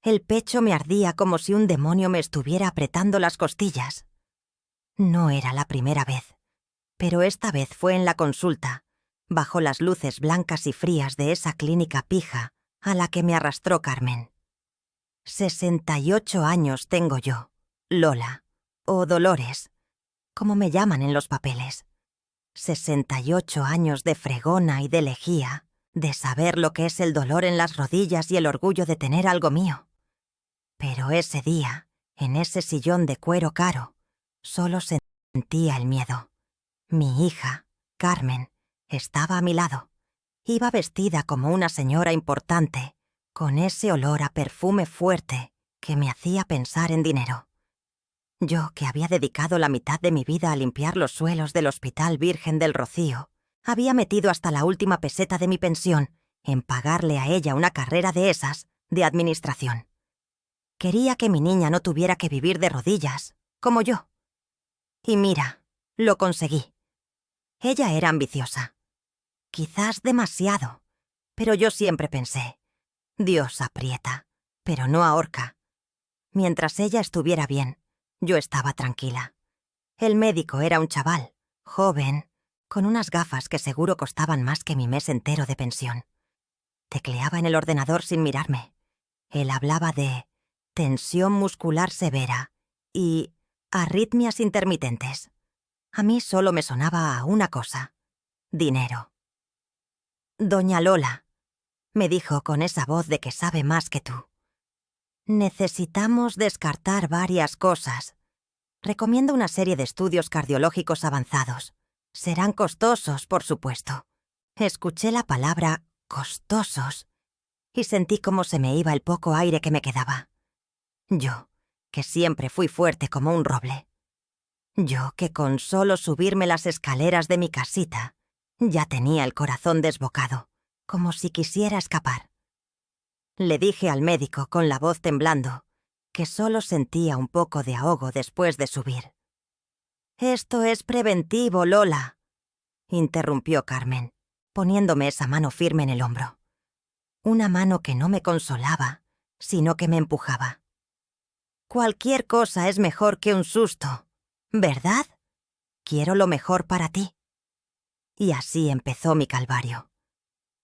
El pecho me ardía como si un demonio me estuviera apretando las costillas. No era la primera vez, pero esta vez fue en la consulta, bajo las luces blancas y frías de esa clínica pija a la que me arrastró Carmen. 68 años tengo yo, Lola, o Dolores, como me llaman en los papeles. 68 años de fregona y de lejía, de saber lo que es el dolor en las rodillas y el orgullo de tener algo mío. Pero ese día, en ese sillón de cuero caro, solo sentía el miedo. Mi hija, Carmen, estaba a mi lado. Iba vestida como una señora importante, con ese olor a perfume fuerte que me hacía pensar en dinero. Yo, que había dedicado la mitad de mi vida a limpiar los suelos del Hospital Virgen del Rocío, había metido hasta la última peseta de mi pensión en pagarle a ella una carrera de esas, de administración. Quería que mi niña no tuviera que vivir de rodillas, como yo. Y mira, lo conseguí. Ella era ambiciosa. Quizás demasiado, pero yo siempre pensé, Dios aprieta, pero no ahorca. Mientras ella estuviera bien, yo estaba tranquila. El médico era un chaval, joven, con unas gafas que seguro costaban más que mi mes entero de pensión. Tecleaba en el ordenador sin mirarme. Él hablaba de tensión muscular severa y arritmias intermitentes. A mí solo me sonaba a una cosa: dinero. Doña Lola, me dijo con esa voz de que sabe más que tú. Necesitamos descartar varias cosas. Recomiendo una serie de estudios cardiológicos avanzados. Serán costosos, por supuesto. Escuché la palabra costosos y sentí cómo se me iba el poco aire que me quedaba. Yo, que siempre fui fuerte como un roble. Yo, que con solo subirme las escaleras de mi casita, ya tenía el corazón desbocado, como si quisiera escapar. Le dije al médico, con la voz temblando, que solo sentía un poco de ahogo después de subir. «Esto es preventivo, Lola», interrumpió Carmen, poniéndome esa mano firme en el hombro. Una mano que no me consolaba, sino que me empujaba. «Cualquier cosa es mejor que un susto, ¿verdad? Quiero lo mejor para ti». Y así empezó mi calvario.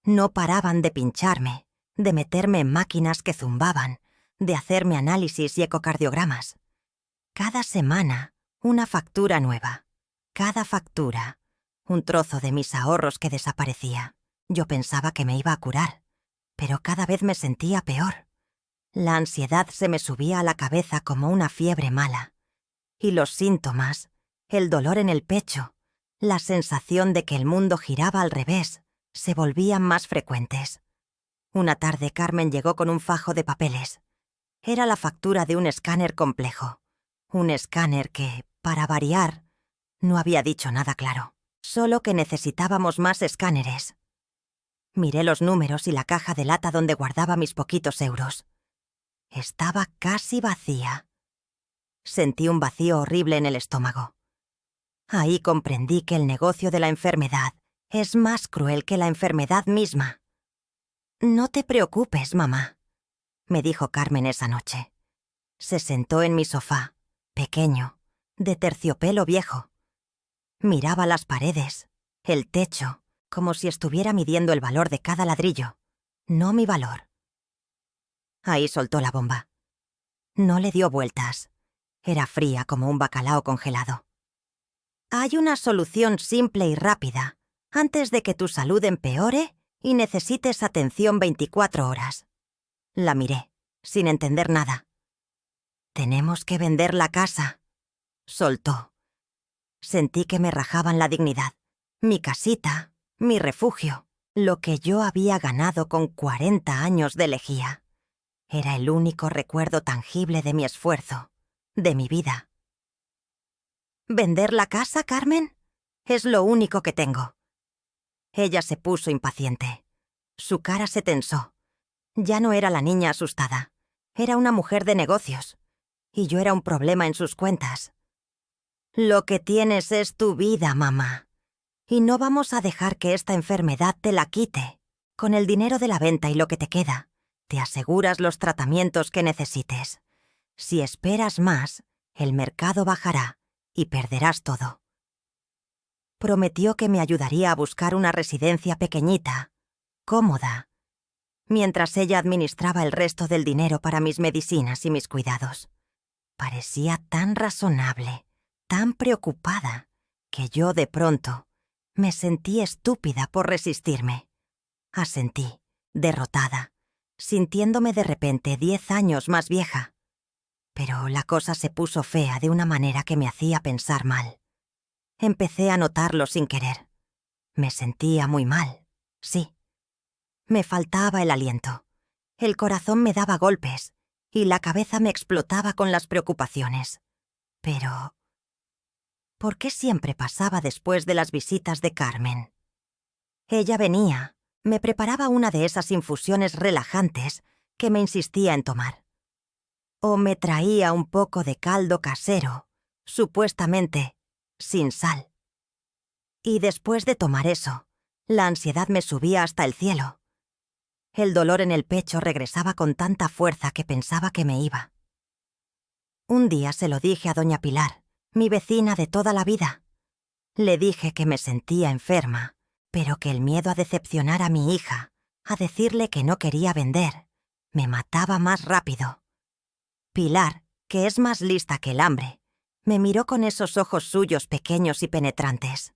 No paraban de pincharme, de meterme en máquinas que zumbaban, de hacerme análisis y ecocardiogramas. Cada semana, una factura nueva. Cada factura, un trozo de mis ahorros que desaparecía. Yo pensaba que me iba a curar, pero cada vez me sentía peor. La ansiedad se me subía a la cabeza como una fiebre mala. Y los síntomas, el dolor en el pecho, la sensación de que el mundo giraba al revés, se volvían más frecuentes. Una tarde Carmen llegó con un fajo de papeles. Era la factura de un escáner complejo. Un escáner que, para variar, no había dicho nada claro. Solo que necesitábamos más escáneres. Miré los números y la caja de lata donde guardaba mis poquitos euros. Estaba casi vacía. Sentí un vacío horrible en el estómago. Ahí comprendí que el negocio de la enfermedad es más cruel que la enfermedad misma. «No te preocupes, mamá», me dijo Carmen esa noche. Se sentó en mi sofá, pequeño, de terciopelo viejo. Miraba las paredes, el techo, como si estuviera midiendo el valor de cada ladrillo, no mi valor. Ahí soltó la bomba. No le dio vueltas. Era fría como un bacalao congelado. «Hay una solución simple y rápida, antes de que tu salud empeore y necesites atención 24 horas. La miré, sin entender nada. «Tenemos que vender la casa», soltó. Sentí que me rajaban la dignidad, mi casita, mi refugio, lo que yo había ganado con 40 años de lejía. Era el único recuerdo tangible de mi esfuerzo, de mi vida. «¿Vender la casa, Carmen? Es lo único que tengo». Ella se puso impaciente. Su cara se tensó. Ya no era la niña asustada. Era una mujer de negocios. Y yo era un problema en sus cuentas. «Lo que tienes es tu vida, mamá. Y no vamos a dejar que esta enfermedad te la quite. Con el dinero de la venta y lo que te queda, te aseguras los tratamientos que necesites. Si esperas más, el mercado bajará y perderás todo. Prometió que me ayudaría a buscar una residencia pequeñita, cómoda, mientras ella administraba el resto del dinero para mis medicinas y mis cuidados. Parecía tan razonable, tan preocupada, que yo de pronto me sentí estúpida por resistirme. Asentí, derrotada, sintiéndome de repente 10 años más vieja. Pero la cosa se puso fea de una manera que me hacía pensar mal. Empecé a notarlo sin querer. Me sentía muy mal, sí. Me faltaba el aliento. El corazón me daba golpes y la cabeza me explotaba con las preocupaciones. Pero ¿por qué siempre pasaba después de las visitas de Carmen? Ella venía, me preparaba una de esas infusiones relajantes que me insistía en tomar. O me traía un poco de caldo casero, supuestamente sin sal. Y después de tomar eso, la ansiedad me subía hasta el cielo. El dolor en el pecho regresaba con tanta fuerza que pensaba que me iba. Un día se lo dije a doña Pilar, mi vecina de toda la vida. Le dije que me sentía enferma, pero que el miedo a decepcionar a mi hija, a decirle que no quería vender, me mataba más rápido. Pilar, que es más lista que el hambre, me miró con esos ojos suyos pequeños y penetrantes.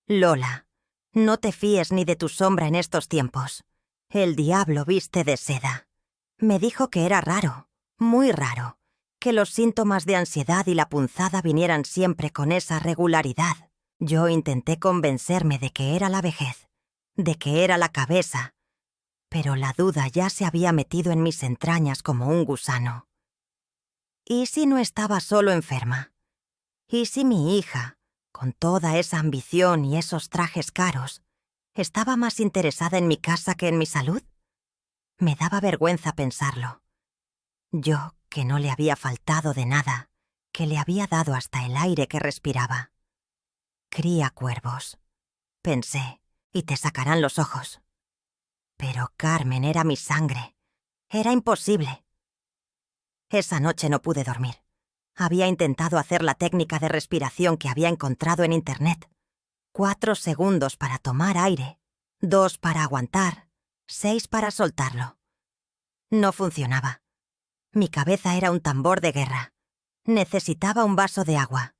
Lola, no te fíes ni de tu sombra en estos tiempos. El diablo viste de seda. Me dijo que era raro, muy raro, que los síntomas de ansiedad y la punzada vinieran siempre con esa regularidad. Yo intenté convencerme de que era la vejez, de que era la cabeza, pero la duda ya se había metido en mis entrañas como un gusano. ¿Y si no estaba solo enferma? ¿Y si mi hija, con toda esa ambición y esos trajes caros, estaba más interesada en mi casa que en mi salud? Me daba vergüenza pensarlo. Yo, que no le había faltado de nada, que le había dado hasta el aire que respiraba. Cría cuervos, pensé, y te sacarán los ojos. Pero Carmen era mi sangre. Era imposible. Esa noche no pude dormir. Había intentado hacer la técnica de respiración que había encontrado en Internet. 4 segundos para tomar aire, 2 para aguantar, 6 para soltarlo. No funcionaba. Mi cabeza era un tambor de guerra. Necesitaba un vaso de agua.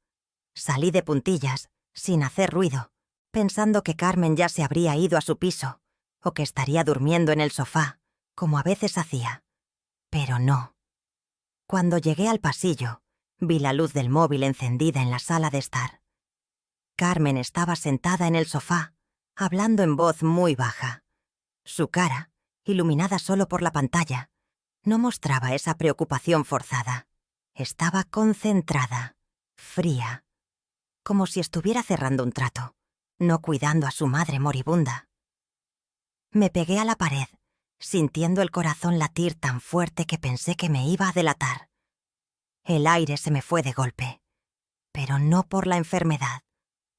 Salí de puntillas, sin hacer ruido, pensando que Carmen ya se habría ido a su piso, o que estaría durmiendo en el sofá, como a veces hacía. Pero no. Cuando llegué al pasillo, vi la luz del móvil encendida en la sala de estar. Carmen estaba sentada en el sofá, hablando en voz muy baja. Su cara, iluminada solo por la pantalla, no mostraba esa preocupación forzada. Estaba concentrada, fría, como si estuviera cerrando un trato, no cuidando a su madre moribunda. Me pegué a la pared, sintiendo el corazón latir tan fuerte que pensé que me iba a delatar. El aire se me fue de golpe, pero no por la enfermedad,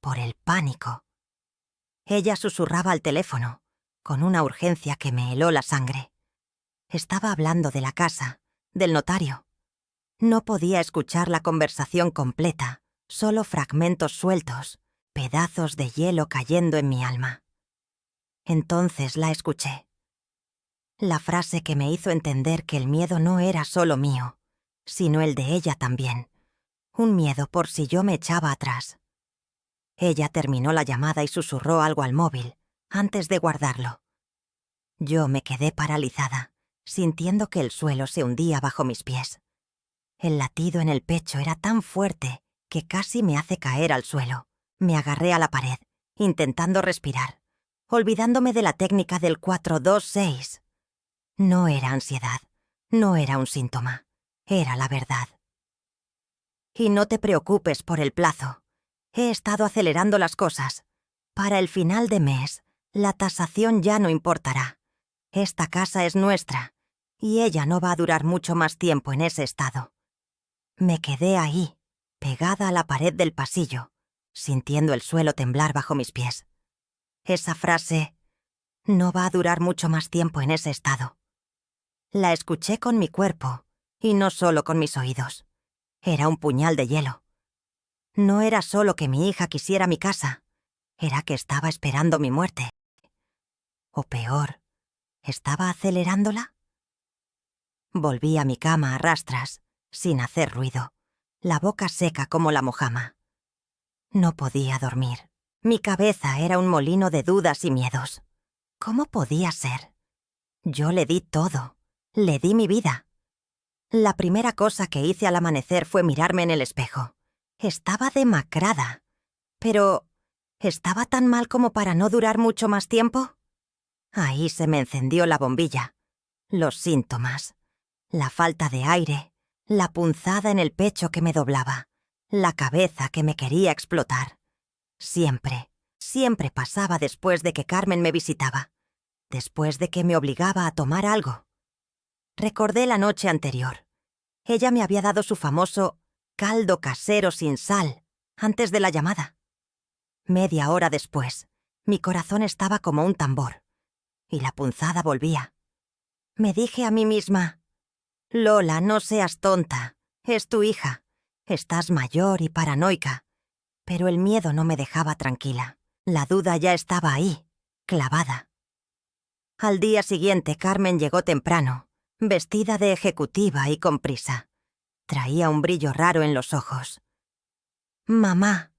por el pánico. Ella susurraba al teléfono, con una urgencia que me heló la sangre. Estaba hablando de la casa, del notario. No podía escuchar la conversación completa, solo fragmentos sueltos, pedazos de hielo cayendo en mi alma. Entonces la escuché. La frase que me hizo entender que el miedo no era solo mío, sino el de ella también. Un miedo por si yo me echaba atrás. Ella terminó la llamada y susurró algo al móvil, antes de guardarlo. Yo me quedé paralizada, sintiendo que el suelo se hundía bajo mis pies. El latido en el pecho era tan fuerte que casi me hace caer al suelo. Me agarré a la pared, intentando respirar, olvidándome de la técnica del 4-2-6. No era ansiedad, no era un síntoma, era la verdad. Y no te preocupes por el plazo. He estado acelerando las cosas. Para el final de mes, la tasación ya no importará. Esta casa es nuestra, y ella no va a durar mucho más tiempo en ese estado. Me quedé ahí, pegada a la pared del pasillo, sintiendo el suelo temblar bajo mis pies. Esa frase, no va a durar mucho más tiempo en ese estado. La escuché con mi cuerpo, y no solo con mis oídos. Era un puñal de hielo. No era solo que mi hija quisiera mi casa, era que estaba esperando mi muerte. O peor, ¿estaba acelerándola? Volví a mi cama a rastras, sin hacer ruido, la boca seca como la mojama. No podía dormir. Mi cabeza era un molino de dudas y miedos. ¿Cómo podía ser? Yo le di todo. Le di mi vida. La primera cosa que hice al amanecer fue mirarme en el espejo. Estaba demacrada. Pero, ¿estaba tan mal como para no durar mucho más tiempo? Ahí se me encendió la bombilla. Los síntomas. La falta de aire. La punzada en el pecho que me doblaba. La cabeza que me quería explotar. Siempre pasaba después de que Carmen me visitaba. Después de que me obligaba a tomar algo. Recordé la noche anterior. Ella me había dado su famoso caldo casero sin sal antes de la llamada. Media hora después, mi corazón estaba como un tambor, y la punzada volvía. Me dije a mí misma, Lola, no seas tonta, es tu hija, estás mayor y paranoica. Pero el miedo no me dejaba tranquila. La duda ya estaba ahí, clavada. Al día siguiente, Carmen llegó temprano, vestida de ejecutiva y con prisa. Traía un brillo raro en los ojos. «Mamá,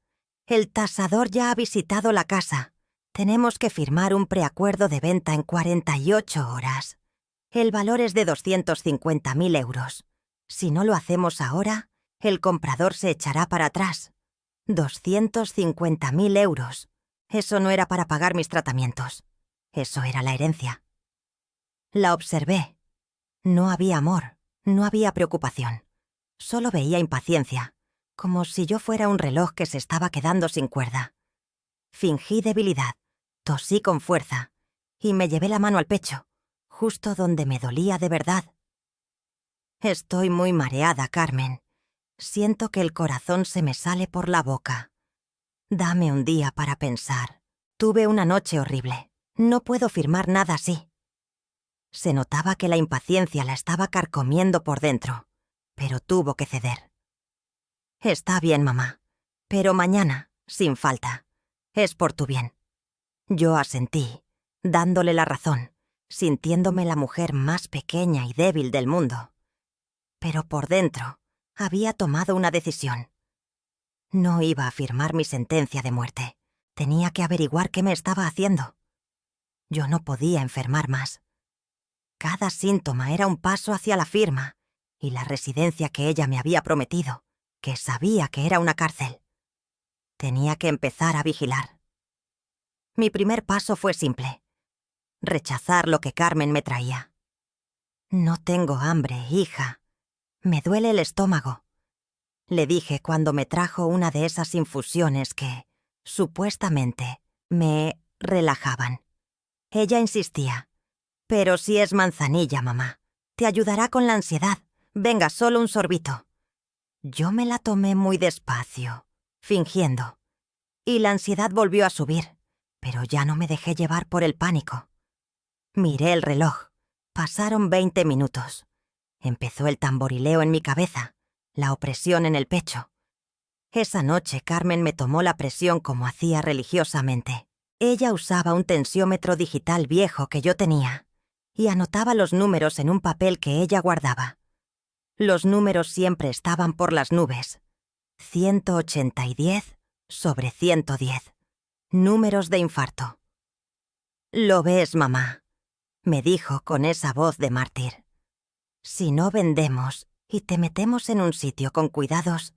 el tasador ya ha visitado la casa. Tenemos que firmar un preacuerdo de venta en 48 horas. El valor es de 250.000 euros. Si no lo hacemos ahora, el comprador se echará para atrás. 250.000 euros. Eso no era para pagar mis tratamientos. Eso era la herencia». La observé. No había amor, no había preocupación. Solo veía impaciencia, como si yo fuera un reloj que se estaba quedando sin cuerda. Fingí debilidad, tosí con fuerza, y me llevé la mano al pecho, justo donde me dolía de verdad. Estoy muy mareada, Carmen. Siento que el corazón se me sale por la boca. Dame un día para pensar. Tuve una noche horrible. No puedo firmar nada así. Se notaba que la impaciencia la estaba carcomiendo por dentro, pero tuvo que ceder. Está bien, mamá, pero mañana, sin falta. Es por tu bien. Yo asentí, dándole la razón, sintiéndome la mujer más pequeña y débil del mundo. Pero por dentro, había tomado una decisión. No iba a firmar mi sentencia de muerte. Tenía que averiguar qué me estaba haciendo. Yo no podía enfermar más. Cada síntoma era un paso hacia la firma y la residencia que ella me había prometido, que sabía que era una cárcel. Tenía que empezar a vigilar. Mi primer paso fue simple: rechazar lo que Carmen me traía. «No tengo hambre, hija. Me duele el estómago», le dije cuando me trajo una de esas infusiones que, supuestamente, me relajaban. Ella insistía. «Pero si es manzanilla, mamá. Te ayudará con la ansiedad. Venga, solo un sorbito». Yo me la tomé muy despacio, fingiendo. Y la ansiedad volvió a subir, pero ya no me dejé llevar por el pánico. Miré el reloj. Pasaron 20 minutos. Empezó el tamborileo en mi cabeza, la opresión en el pecho. Esa noche Carmen me tomó la presión como hacía religiosamente. Ella usaba un tensiómetro digital viejo que yo tenía y anotaba los números en un papel que ella guardaba. Los números siempre estaban por las nubes. 180 y 10 sobre 110. Números de infarto. «Lo ves, mamá», me dijo con esa voz de mártir. «Si no vendemos y te metemos en un sitio con cuidados,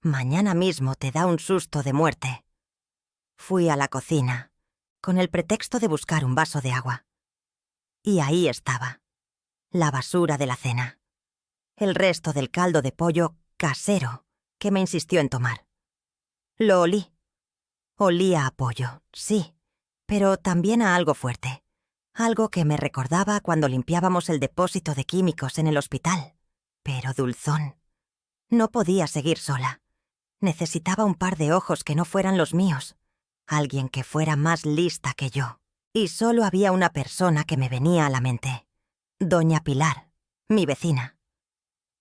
mañana mismo te da un susto de muerte». Fui a la cocina, con el pretexto de buscar un vaso de agua. Y ahí estaba, la basura de la cena. El resto del caldo de pollo casero que me insistió en tomar. Lo olí. Olía a pollo, sí, pero también a algo fuerte. Algo que me recordaba cuando limpiábamos el depósito de químicos en el hospital. Pero dulzón. No podía seguir sola. Necesitaba un par de ojos que no fueran los míos. Alguien que fuera más lista que yo. Y solo había una persona que me venía a la mente. Doña Pilar, mi vecina.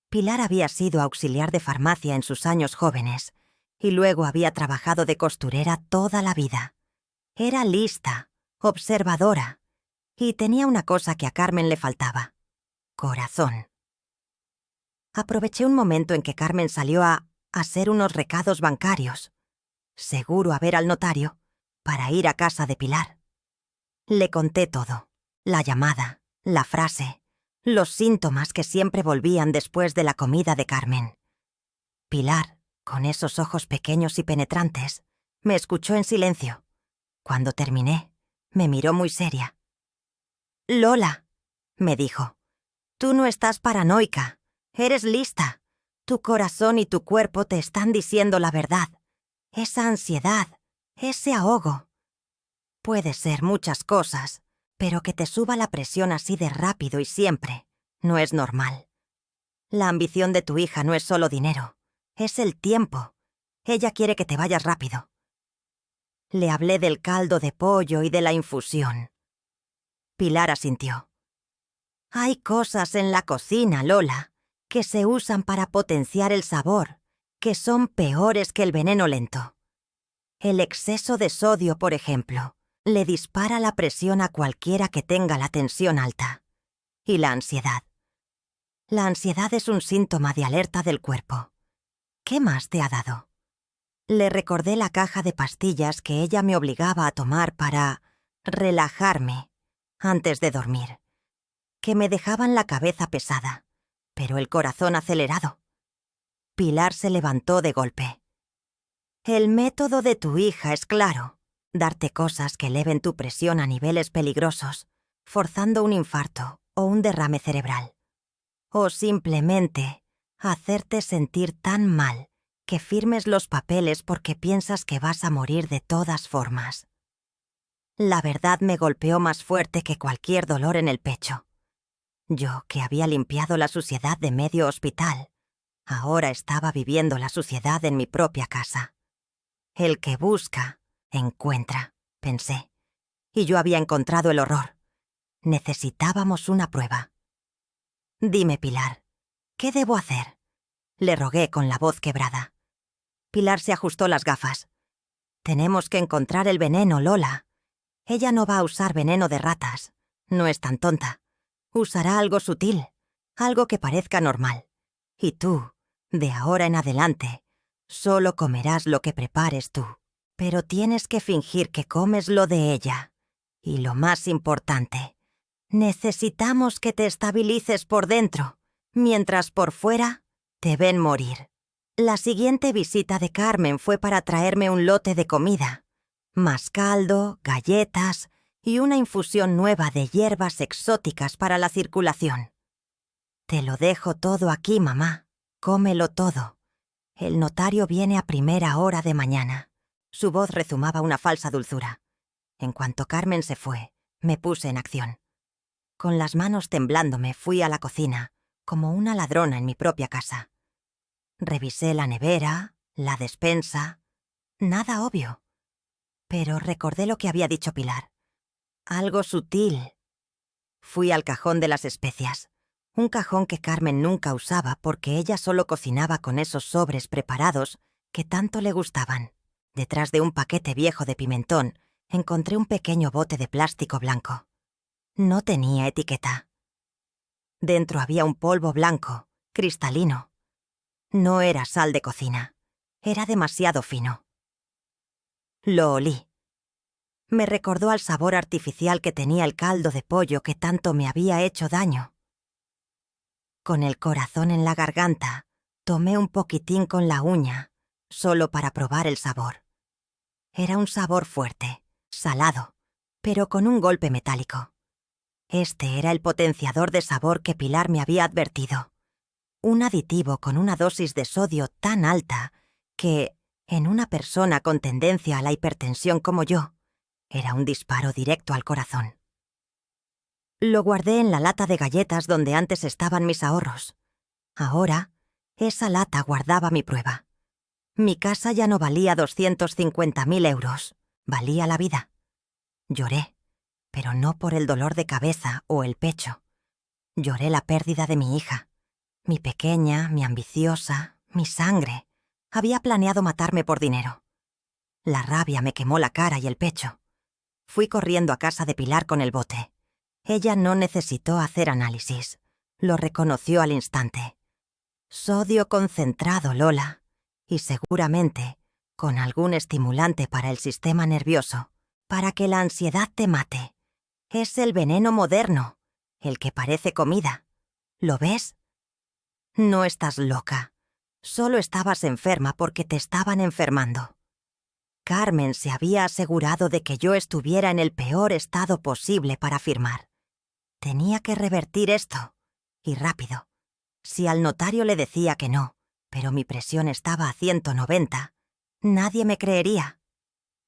Pilar había sido auxiliar de farmacia en sus años jóvenes y luego había trabajado de costurera toda la vida. Era lista, observadora y tenía una cosa que a Carmen le faltaba: corazón. Aproveché un momento en que Carmen salió a hacer unos recados bancarios, seguro a ver al notario, para ir a casa de Pilar. Le conté todo: la llamada, la frase, los síntomas que siempre volvían después de la comida de Carmen. Pilar, con esos ojos pequeños y penetrantes, me escuchó en silencio. Cuando terminé, me miró muy seria. «Lola», me dijo, «tú no estás paranoica, eres lista. Tu corazón y tu cuerpo te están diciendo la verdad. Esa ansiedad, ese ahogo. Puede ser muchas cosas, pero que te suba la presión así de rápido y siempre no es normal. La ambición de tu hija no es solo dinero, es el tiempo. Ella quiere que te vayas rápido». Le hablé del caldo de pollo y de la infusión. Pilar asintió. «Hay cosas en la cocina, Lola, que se usan para potenciar el sabor, que son peores que el veneno lento. El exceso de sodio, por ejemplo, le dispara la presión a cualquiera que tenga la tensión alta. Y la ansiedad. La ansiedad es un síntoma de alerta del cuerpo. ¿Qué más te ha dado?» Le recordé la caja de pastillas que ella me obligaba a tomar para relajarme antes de dormir, que me dejaban la cabeza pesada, pero el corazón acelerado. Pilar se levantó de golpe. «El método de tu hija es claro: darte cosas que eleven tu presión a niveles peligrosos, forzando un infarto o un derrame cerebral. O simplemente hacerte sentir tan mal que firmes los papeles porque piensas que vas a morir de todas formas». La verdad me golpeó más fuerte que cualquier dolor en el pecho. Yo, que había limpiado la suciedad de medio hospital, ahora estaba viviendo la suciedad en mi propia casa. El que busca, encuentra, pensé. Y yo había encontrado el horror. Necesitábamos una prueba. «Dime, Pilar, ¿qué debo hacer?», le rogué con la voz quebrada. Pilar se ajustó las gafas. «Tenemos que encontrar el veneno, Lola. Ella no va a usar veneno de ratas. No es tan tonta. Usará algo sutil, algo que parezca normal. Y tú, de ahora en adelante, solo comerás lo que prepares tú. Pero tienes que fingir que comes lo de ella. Y lo más importante, necesitamos que te estabilices por dentro, mientras por fuera te ven morir». La siguiente visita de Carmen fue para traerme un lote de comida, más caldo, galletas y una infusión nueva de hierbas exóticas para la circulación. «Te lo dejo todo aquí, mamá. Cómelo todo. El notario viene a primera hora de mañana». Su voz rezumaba una falsa dulzura. En cuanto Carmen se fue, me puse en acción. Con las manos temblando me fui a la cocina, como una ladrona en mi propia casa. Revisé la nevera, la despensa. Nada obvio. Pero recordé lo que había dicho Pilar. Algo sutil. Fui al cajón de las especias, un cajón que Carmen nunca usaba porque ella solo cocinaba con esos sobres preparados que tanto le gustaban. Detrás de un paquete viejo de pimentón encontré un pequeño bote de plástico blanco. No tenía etiqueta. Dentro había un polvo blanco, cristalino. No era sal de cocina. Era demasiado fino. Lo olí. Me recordó al sabor artificial que tenía el caldo de pollo que tanto me había hecho daño. Con el corazón en la garganta, tomé un poquitín con la uña, solo para probar el sabor. Era un sabor fuerte, salado, pero con un golpe metálico. Este era el potenciador de sabor que Pilar me había advertido. Un aditivo con una dosis de sodio tan alta que, en una persona con tendencia a la hipertensión como yo, era un disparo directo al corazón. Lo guardé en la lata de galletas donde antes estaban mis ahorros. Ahora, esa lata guardaba mi prueba. Mi casa ya no valía 250.000 euros, valía la vida. Lloré, pero no por el dolor de cabeza o el pecho. Lloré la pérdida de mi hija. Mi pequeña, mi ambiciosa, mi sangre. Había planeado matarme por dinero. La rabia me quemó la cara y el pecho. Fui corriendo a casa de Pilar con el bote. Ella no necesitó hacer análisis. Lo reconoció al instante. Sodio concentrado, Lola. Y seguramente con algún estimulante para el sistema nervioso, para que la ansiedad te mate. Es el veneno moderno, el que parece comida. ¿Lo ves? No estás loca. Solo estabas enferma porque te estaban enfermando. Carmen se había asegurado de que yo estuviera en el peor estado posible para firmar. Tenía que revertir esto, y rápido. Si al notario le decía que no, pero mi presión estaba a 190, nadie me creería.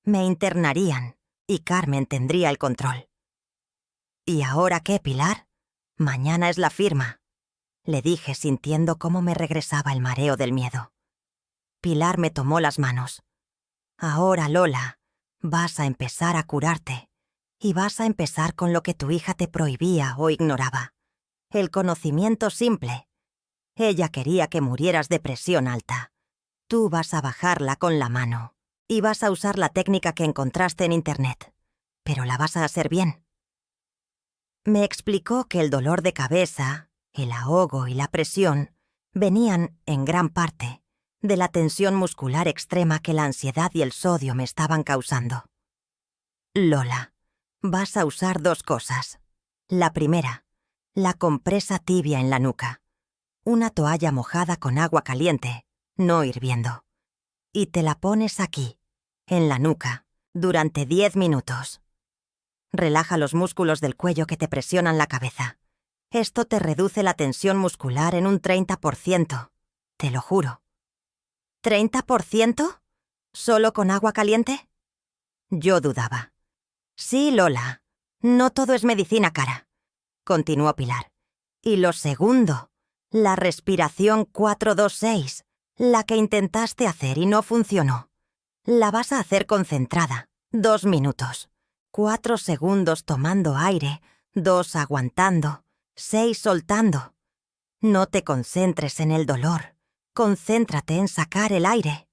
Me internarían, y Carmen tendría el control. ¿Y ahora qué, Pilar? Mañana es la firma, le dije sintiendo cómo me regresaba el mareo del miedo. Pilar me tomó las manos. Ahora, Lola, vas a empezar a curarte, y vas a empezar con lo que tu hija te prohibía o ignoraba. El conocimiento simple. Ella quería que murieras de presión alta. Tú vas a bajarla con la mano, y vas a usar la técnica que encontraste en Internet, pero la vas a hacer bien. Me explicó que el dolor de cabeza, el ahogo y la presión venían, en gran parte, de la tensión muscular extrema que la ansiedad y el sodio me estaban causando. Lola, vas a usar 2 cosas. La primera, la compresa tibia en la nuca. Una toalla mojada con agua caliente, no hirviendo. Y te la pones aquí, en la nuca, durante 10 minutos. Relaja los músculos del cuello que te presionan la cabeza. Esto te reduce la tensión muscular en un 30%, te lo juro. ¿30%? ¿Solo con agua caliente? Yo dudaba. Sí, Lola, no todo es medicina cara, continuó Pilar. Y lo segundo, la respiración 4-2-6, la que intentaste hacer y no funcionó. La vas a hacer concentrada, 2 minutos. 4 segundos tomando aire, 2 aguantando, 6 soltando. No te concentres en el dolor, concéntrate en sacar el aire.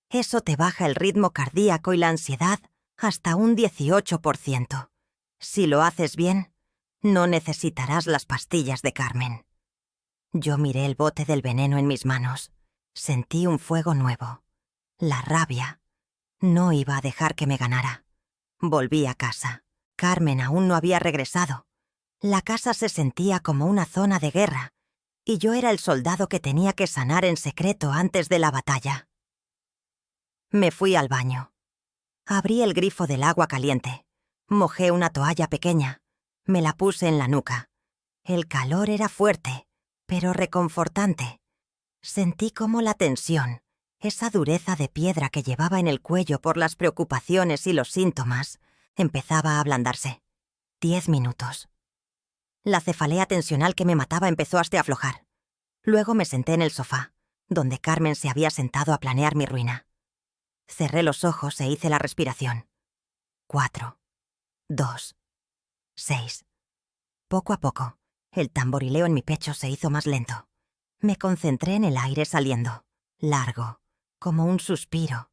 Eso te baja el ritmo cardíaco y la ansiedad hasta un 18%. Si lo haces bien, no necesitarás las pastillas de Carmen. Yo miré el bote del veneno en mis manos. Sentí un fuego nuevo. La rabia. No iba a dejar que me ganara. Volví a casa. Carmen aún no había regresado. La casa se sentía como una zona de guerra, y yo era el soldado que tenía que sanar en secreto antes de la batalla. Me fui al baño. Abrí el grifo del agua caliente. Mojé una toalla pequeña. Me la puse en la nuca. El calor era fuerte, pero reconfortante. Sentí como la tensión, esa dureza de piedra que llevaba en el cuello por las preocupaciones y los síntomas, empezaba a ablandarse. 10 minutos. La cefalea tensional que me mataba empezó hasta a aflojar. Luego me senté en el sofá, donde Carmen se había sentado a planear mi ruina. Cerré los ojos e hice la respiración. 4, 2, 6. Poco a poco, el tamborileo en mi pecho se hizo más lento. Me concentré en el aire saliendo, largo, como un suspiro.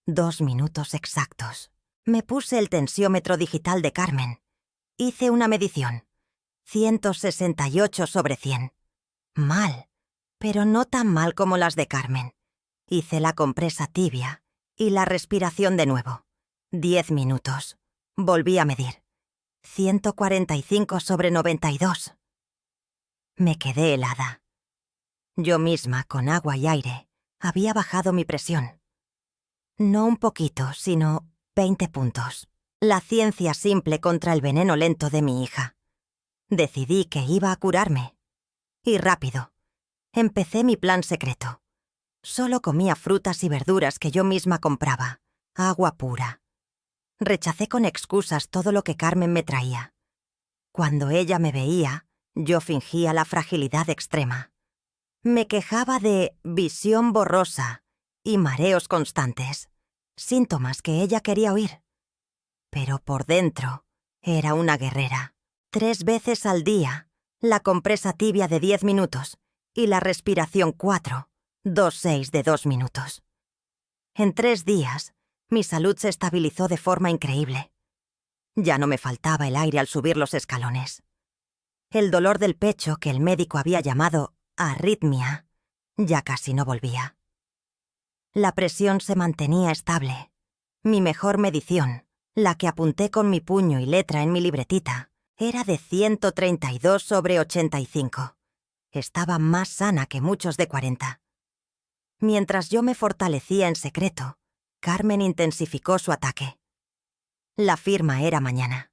2 minutos exactos. Me puse el tensiómetro digital de Carmen. Hice una medición. 168/100. Mal, pero no tan mal como las de Carmen. Hice la compresa tibia y la respiración de nuevo. 10 minutos. Volví a medir. 145/92. Me quedé helada. Yo misma, con agua y aire, había bajado mi presión. No un poquito, sino 20 puntos. La ciencia simple contra el veneno lento de mi hija. Decidí que iba a curarme. Y rápido. Empecé mi plan secreto. Solo comía frutas y verduras que yo misma compraba. Agua pura. Rechacé con excusas todo lo que Carmen me traía. Cuando ella me veía, yo fingía la fragilidad extrema. Me quejaba de visión borrosa y mareos constantes, síntomas que ella quería oír. Pero por dentro era una guerrera. 3 veces al día, la compresa tibia de 10 minutos y la respiración 4, 2-6 de 2 minutos. En 3 días, mi salud se estabilizó de forma increíble. Ya no me faltaba el aire al subir los escalones. El dolor del pecho, que el médico había llamado arritmia, ya casi no volvía. La presión se mantenía estable. Mi mejor medición, la que apunté con mi puño y letra en mi libretita, era de 132/85. Estaba más sana que muchos de 40. Mientras yo me fortalecía en secreto, Carmen intensificó su ataque. La firma era mañana.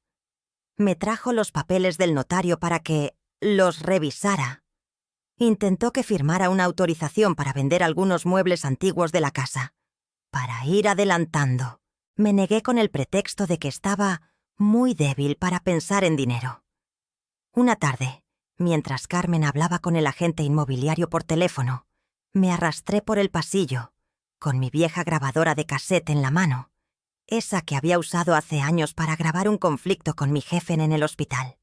Me trajo los papeles del notario para que los revisara. Intentó que firmara una autorización para vender algunos muebles antiguos de la casa. Para ir adelantando, me negué con el pretexto de que estaba muy débil para pensar en dinero. Una tarde, mientras Carmen hablaba con el agente inmobiliario por teléfono, me arrastré por el pasillo, con mi vieja grabadora de cassette en la mano, esa que había usado hace años para grabar un conflicto con mi jefe en el hospital.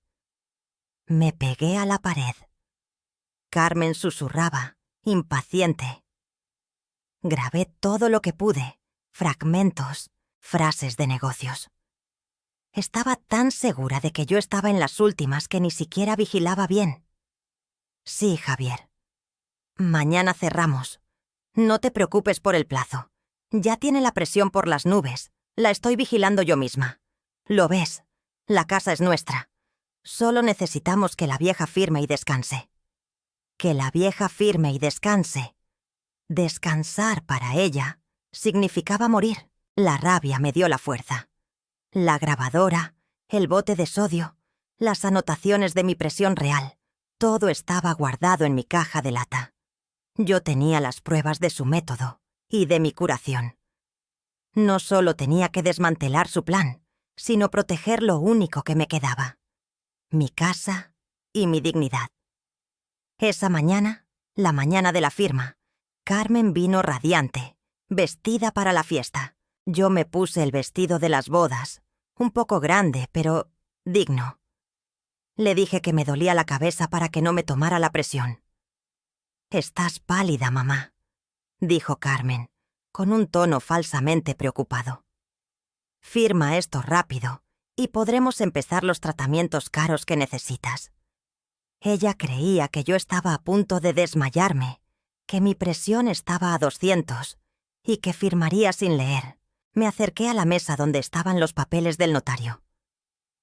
Me pegué a la pared. Carmen susurraba, impaciente. Grabé todo lo que pude, fragmentos, frases de negocios. Estaba tan segura de que yo estaba en las últimas que ni siquiera vigilaba bien. Sí, Javier. Mañana cerramos. No te preocupes por el plazo. Ya tiene la presión por las nubes. La estoy vigilando yo misma. Lo ves. La casa es nuestra. Solo necesitamos que la vieja firme y descanse. Que la vieja firme y descanse. Descansar para ella significaba morir. La rabia me dio la fuerza. La grabadora, el bote de sodio, las anotaciones de mi presión real, todo estaba guardado en mi caja de lata. Yo tenía las pruebas de su método y de mi curación. No solo tenía que desmantelar su plan, sino proteger lo único que me quedaba: mi casa y mi dignidad. Esa mañana, la mañana de la firma, Carmen vino radiante, vestida para la fiesta. Yo me puse el vestido de las bodas, un poco grande, pero digno. Le dije que me dolía la cabeza para que no me tomara la presión. «Estás pálida, mamá», dijo Carmen, con un tono falsamente preocupado. «Firma esto rápido y podremos empezar los tratamientos caros que necesitas». Ella creía que yo estaba a punto de desmayarme, que mi presión estaba a 200 y que firmaría sin leer. Me acerqué a la mesa donde estaban los papeles del notario.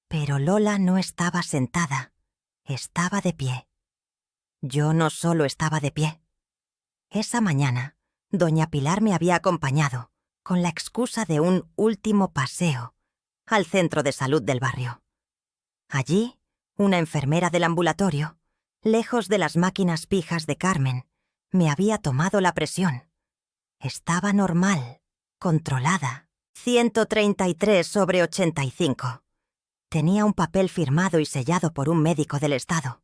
Pero Lola no estaba sentada, estaba de pie. Yo no solo estaba de pie. Esa mañana, doña Pilar me había acompañado, con la excusa de un último paseo, al centro de salud del barrio. Allí, una enfermera del ambulatorio, lejos de las máquinas pijas de Carmen, me había tomado la presión. Estaba normal, controlada. 133/85. Tenía un papel firmado y sellado por un médico del estado.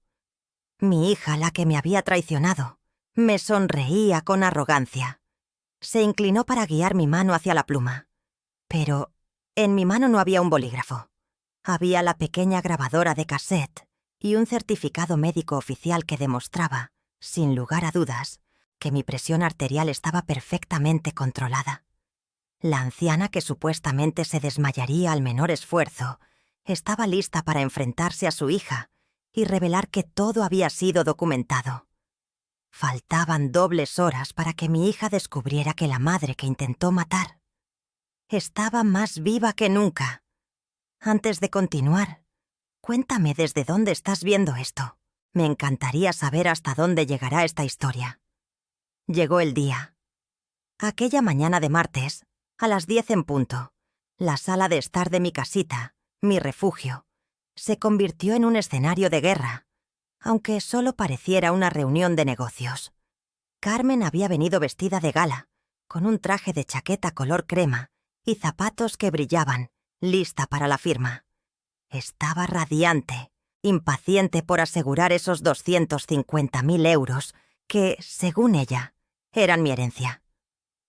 Mi hija, la que me había traicionado, me sonreía con arrogancia. Se inclinó para guiar mi mano hacia la pluma. Pero en mi mano no había un bolígrafo. Había la pequeña grabadora de cassette y un certificado médico oficial que demostraba, sin lugar a dudas, que mi presión arterial estaba perfectamente controlada. La anciana, que supuestamente se desmayaría al menor esfuerzo, estaba lista para enfrentarse a su hija y revelar que todo había sido documentado. Faltaban dobles horas para que mi hija descubriera que la madre que intentó matar estaba más viva que nunca. Antes de continuar, cuéntame desde dónde estás viendo esto. Me encantaría saber hasta dónde llegará esta historia. Llegó el día. Aquella mañana de martes, a las 10 en punto, la sala de estar de mi casita, mi refugio, se convirtió en un escenario de guerra, aunque solo pareciera una reunión de negocios. Carmen había venido vestida de gala, con un traje de chaqueta color crema y zapatos que brillaban, lista para la firma. Estaba radiante, impaciente por asegurar esos 250.000 euros que, según ella, eran mi herencia.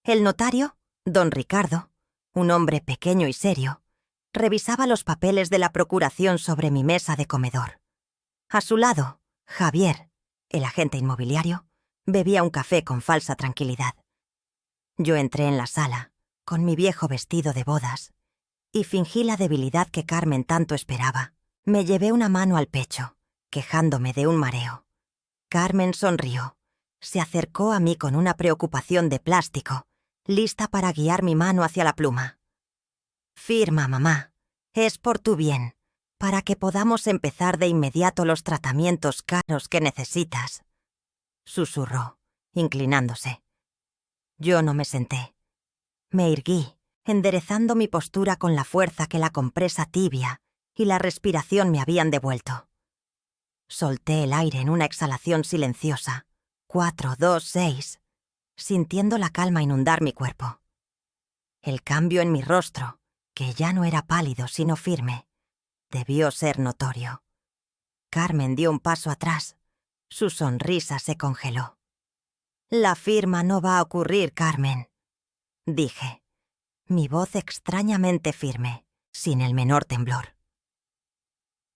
El notario, don Ricardo, un hombre pequeño y serio, revisaba los papeles de la procuración sobre mi mesa de comedor. A su lado, Javier, el agente inmobiliario, bebía un café con falsa tranquilidad. Yo entré en la sala, con mi viejo vestido de bodas, y fingí la debilidad que Carmen tanto esperaba. Me llevé una mano al pecho, quejándome de un mareo. Carmen sonrió. Se acercó a mí con una preocupación de plástico, lista para guiar mi mano hacia la pluma. «Firma, mamá. Es por tu bien, para que podamos empezar de inmediato los tratamientos caros que necesitas», susurró, inclinándose. Yo no me senté. Me irguí, enderezando mi postura con la fuerza que la compresa tibia y la respiración me habían devuelto. Solté el aire en una exhalación silenciosa. 4, 2, 6, sintiendo la calma inundar mi cuerpo. El cambio en mi rostro, que ya no era pálido sino firme, debió ser notorio. Carmen dio un paso atrás. Su sonrisa se congeló. «La firma no va a ocurrir, Carmen», dije, mi voz extrañamente firme, sin el menor temblor.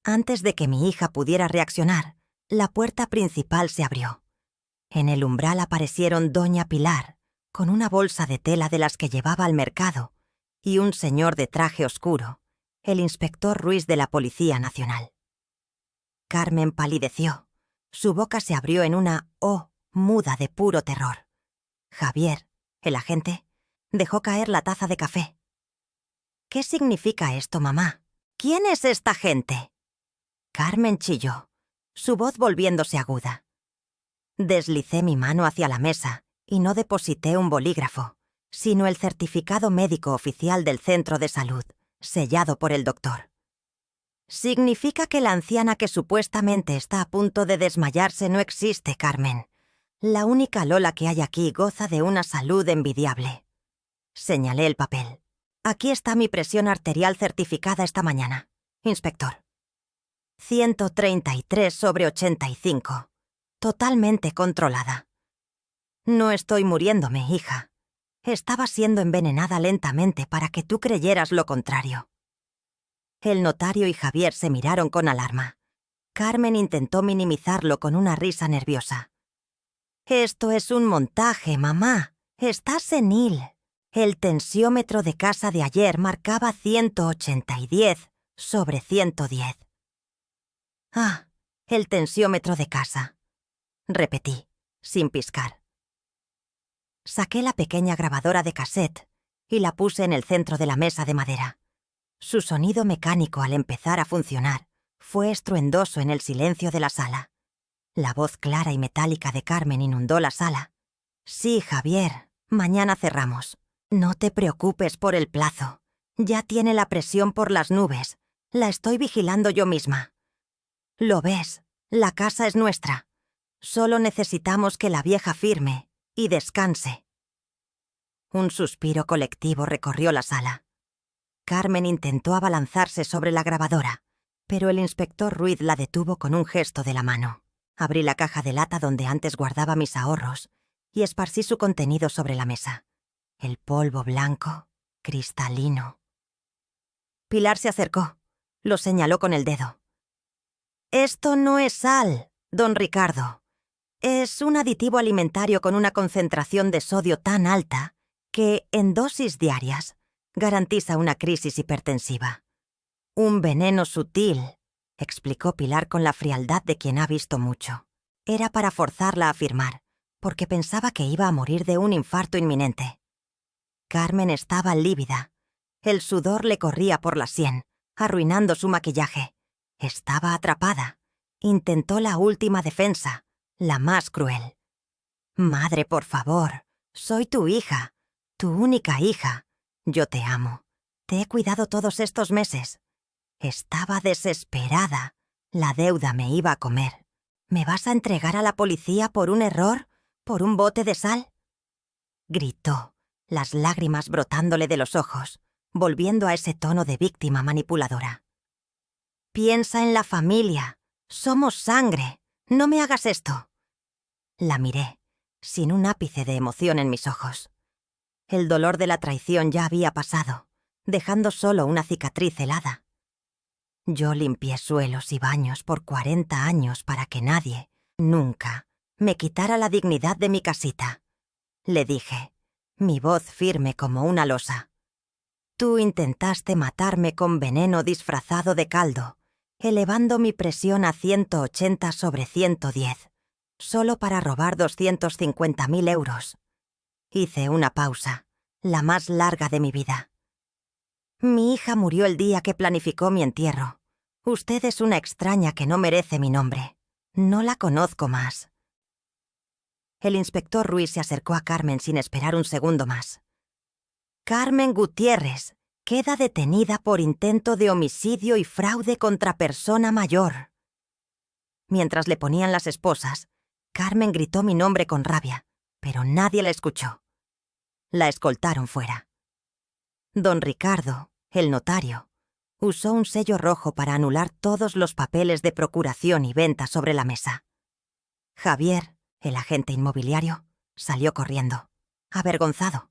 Antes de que mi hija pudiera reaccionar, la puerta principal se abrió. En el umbral aparecieron doña Pilar, con una bolsa de tela de las que llevaba al mercado, y un señor de traje oscuro, el inspector Ruiz de la Policía Nacional. Carmen palideció. Su boca se abrió en una O muda de puro terror. Javier, el agente, dejó caer la taza de café. «¿Qué significa esto, mamá? ¿Quién es esta gente?». Carmen chilló, su voz volviéndose aguda. Deslicé mi mano hacia la mesa y no deposité un bolígrafo, sino el certificado médico oficial del centro de salud, sellado por el doctor. «Significa que la anciana que supuestamente está a punto de desmayarse no existe, Carmen. La única Lola que hay aquí goza de una salud envidiable». Señalé el papel. «Aquí está mi presión arterial certificada esta mañana, inspector. 133/85. Totalmente controlada. No estoy muriéndome, hija. Estaba siendo envenenada lentamente para que tú creyeras lo contrario». El notario y Javier se miraron con alarma. Carmen intentó minimizarlo con una risa nerviosa. «Esto es un montaje, mamá. Estás senil. El tensiómetro de casa de ayer marcaba 180/10/110. «Ah, el tensiómetro de casa», repetí, sin piscar. Saqué la pequeña grabadora de cassette y la puse en el centro de la mesa de madera. Su sonido mecánico al empezar a funcionar fue estruendoso en el silencio de la sala. La voz clara y metálica de Carmen inundó la sala. «Sí, Javier, mañana cerramos. No te preocupes por el plazo. Ya tiene la presión por las nubes. La estoy vigilando yo misma. Lo ves, la casa es nuestra. Solo necesitamos que la vieja firme y descanse». Un suspiro colectivo recorrió la sala. Carmen intentó abalanzarse sobre la grabadora, pero el inspector Ruiz la detuvo con un gesto de la mano. Abrí la caja de lata donde antes guardaba mis ahorros y esparcí su contenido sobre la mesa. El polvo blanco, cristalino. Pilar se acercó. Lo señaló con el dedo. «Esto no es sal, don Ricardo. Es un aditivo alimentario con una concentración de sodio tan alta que, en dosis diarias, garantiza una crisis hipertensiva. Un veneno sutil», explicó Pilar con la frialdad de quien ha visto mucho. Era para forzarla a firmar, porque pensaba que iba a morir de un infarto inminente. Carmen estaba lívida. El sudor le corría por la sien, arruinando su maquillaje. Estaba atrapada. Intentó la última defensa, la más cruel. «Madre, por favor, soy tu hija, tu única hija. Yo te amo. Te he cuidado todos estos meses». Estaba desesperada. La deuda me iba a comer. «¿Me vas a entregar a la policía por un error? ¿Por un bote de sal?», gritó, las lágrimas brotándole de los ojos, volviendo a ese tono de víctima manipuladora. «Piensa en la familia. Somos sangre. No me hagas esto». La miré, sin un ápice de emoción en mis ojos. El dolor de la traición ya había pasado, dejando solo una cicatriz helada. Yo limpié suelos y baños por 40 años para que nadie, nunca, me quitara la dignidad de mi casita. Le dije, mi voz firme como una losa. Tú intentaste matarme con veneno disfrazado de caldo, elevando mi presión a 180/110, solo para robar 250.000 euros. Hice una pausa, la más larga de mi vida. Mi hija murió el día que planificó mi entierro. Usted es una extraña que no merece mi nombre. No la conozco más. El inspector Ruiz se acercó a Carmen sin esperar un segundo más. Carmen Gutiérrez queda detenida por intento de homicidio y fraude contra persona mayor. Mientras le ponían las esposas, Carmen gritó mi nombre con rabia, pero nadie la escuchó. La escoltaron fuera. Don Ricardo, el notario, usó un sello rojo para anular todos los papeles de procuración y venta sobre la mesa. Javier, el agente inmobiliario, salió corriendo, avergonzado.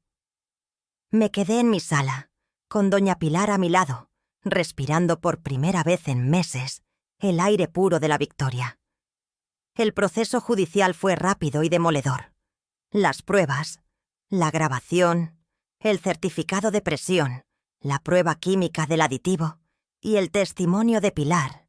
Me quedé en mi sala, con doña Pilar a mi lado, respirando por primera vez en meses el aire puro de la victoria. El proceso judicial fue rápido y demoledor. Las pruebas, la grabación, el certificado de presión, la prueba química del aditivo y el testimonio de Pilar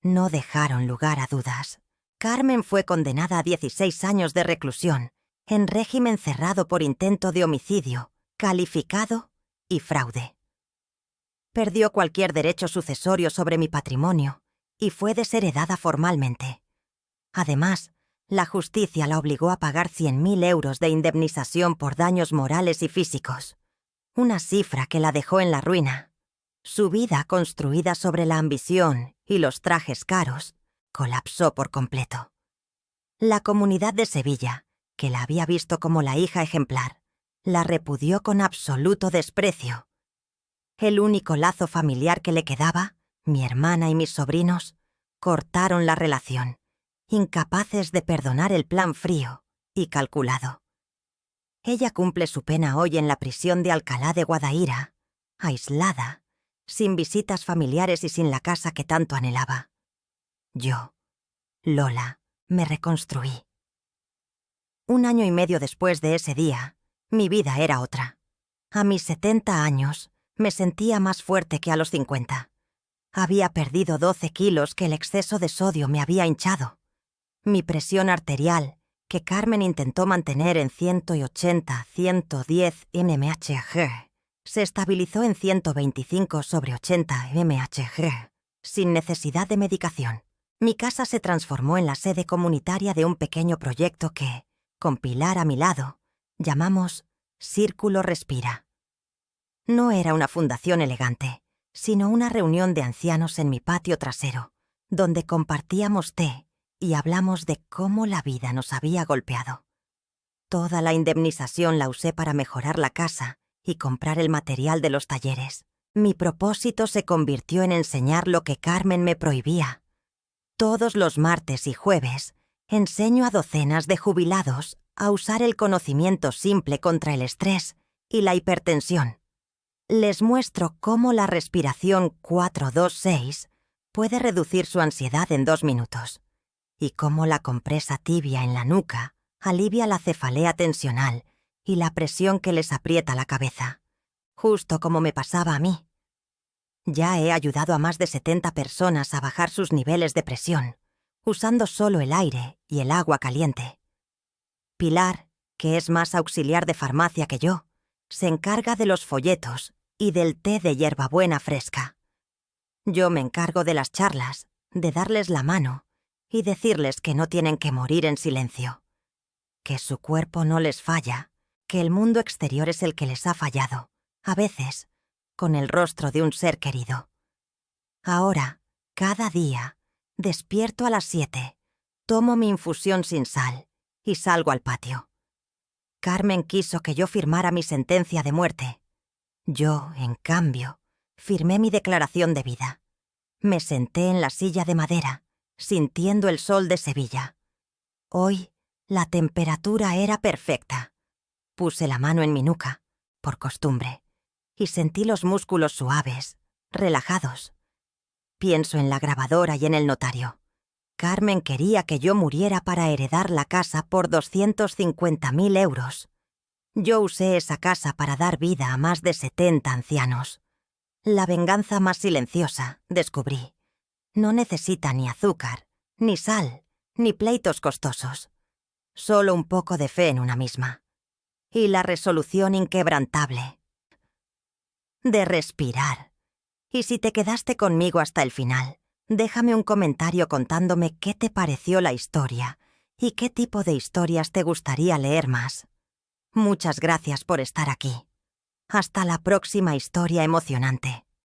no dejaron lugar a dudas. Carmen fue condenada a 16 años de reclusión, en régimen cerrado por intento de homicidio, calificado y fraude. Perdió cualquier derecho sucesorio sobre mi patrimonio y fue desheredada formalmente. Además, la justicia la obligó a pagar 100.000 euros de indemnización por daños morales y físicos, una cifra que la dejó en la ruina. Su vida, construida sobre la ambición y los trajes caros, colapsó por completo. La comunidad de Sevilla, que la había visto como la hija ejemplar, la repudió con absoluto desprecio. El único lazo familiar que le quedaba, mi hermana y mis sobrinos, cortaron la relación, incapaces de perdonar el plan frío y calculado. Ella cumple su pena hoy en la prisión de Alcalá de Guadaira, aislada, sin visitas familiares y sin la casa que tanto anhelaba. Yo, Lola, me reconstruí. 1 año y medio después de ese día, mi vida era otra. A mis 70 años, me sentía más fuerte que a los 50. Había perdido 12 kilos que el exceso de sodio me había hinchado. Mi presión arterial, que Carmen intentó mantener en 180/110 mmHg, se estabilizó en 125/80 mmHg, sin necesidad de medicación. Mi casa se transformó en la sede comunitaria de un pequeño proyecto que, con Pilar a mi lado, llamamos Círculo Respira. No era una fundación elegante, sino una reunión de ancianos en mi patio trasero, donde compartíamos té y hablamos de cómo la vida nos había golpeado. Toda la indemnización la usé para mejorar la casa y comprar el material de los talleres. Mi propósito se convirtió en enseñar lo que Carmen me prohibía. Todos los martes y jueves enseño a docenas de jubilados a usar el conocimiento simple contra el estrés y la hipertensión. Les muestro cómo la respiración 4-2-6 puede reducir su ansiedad en 2 minutos y cómo la compresa tibia en la nuca alivia la cefalea tensional y la presión que les aprieta la cabeza, justo como me pasaba a mí. Ya he ayudado a más de 70 personas a bajar sus niveles de presión, usando solo el aire y el agua caliente. Pilar, que es más auxiliar de farmacia que yo, se encarga de los folletos y del té de hierbabuena fresca. Yo me encargo de las charlas, de darles la mano y decirles que no tienen que morir en silencio, que su cuerpo no les falla, que el mundo exterior es el que les ha fallado, a veces, con el rostro de un ser querido. Ahora, cada día, despierto a las 7, tomo mi infusión sin sal y salgo al patio. Carmen quiso que yo firmara mi sentencia de muerte. Yo, en cambio, firmé mi declaración de vida. Me senté en la silla de madera, sintiendo el sol de Sevilla. Hoy, la temperatura era perfecta. Puse la mano en mi nuca, por costumbre, y sentí los músculos suaves, relajados. Pienso en la grabadora y en el notario. Carmen quería que yo muriera para heredar la casa por 250.000 euros. Yo usé esa casa para dar vida a más de 70 ancianos. La venganza más silenciosa, descubrí. No necesita ni azúcar, ni sal, ni pleitos costosos. Solo un poco de fe en una misma. Y la resolución inquebrantable de respirar. Y si te quedaste conmigo hasta el final, déjame un comentario contándome qué te pareció la historia y qué tipo de historias te gustaría leer más. Muchas gracias por estar aquí. Hasta la próxima historia emocionante.